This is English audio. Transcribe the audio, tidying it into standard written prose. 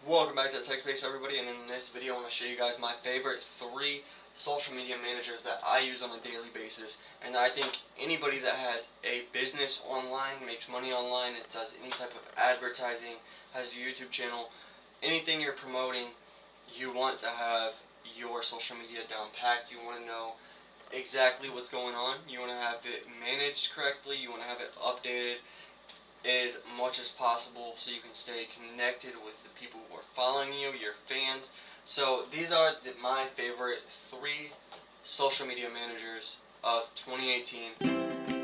Welcome back to TechSpace, everybody, and in this video I'm going to show you guys my favorite 3 social media managers that I use on a daily basis. And I think anybody that has a business online, makes money online, does any type of advertising, has a YouTube channel, anything you're promoting, you want to have your social media down packed. You want to know exactly what's going on. You want to have it managed correctly. You want to have it updated as much as possible so you can stay connected with the people who are following you, your fans. So these are my favorite 3 social media managers of 2018.